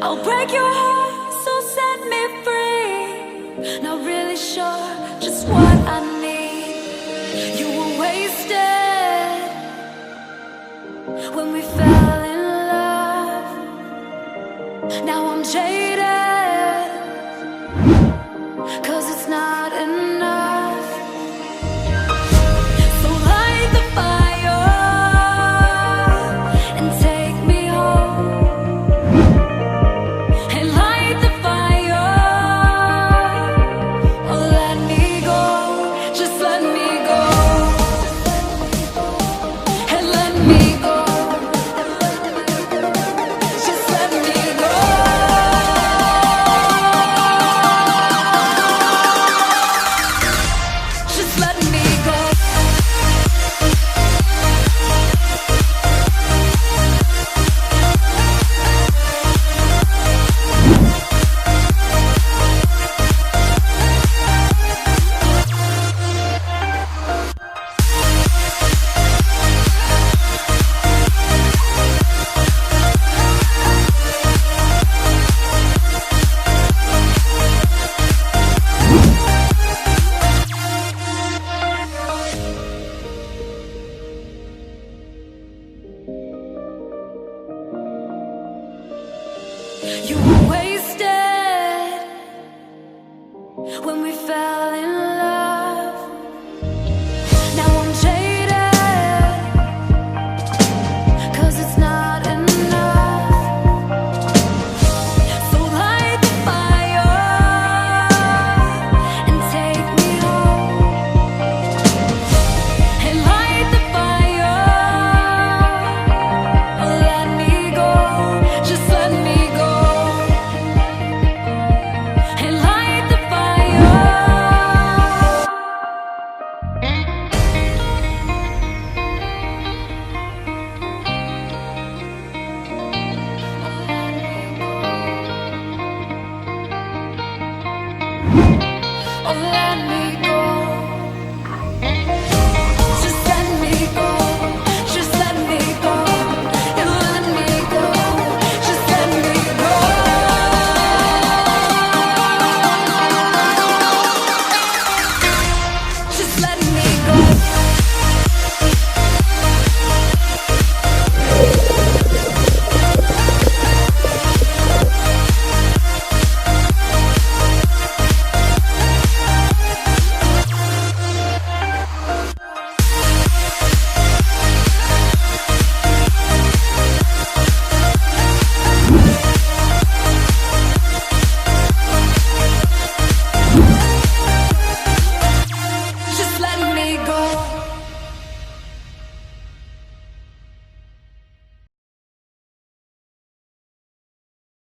I'll break your heart, so set me free. Not really sure just what I need. You were wasted when we fell in love. Now I'm jaded, 'cause it's not enough. So light the fire and take me home. And light the fire, or let me go. Just let me go. And let me go. Just let me go. Just let me go. You were wasted when we fell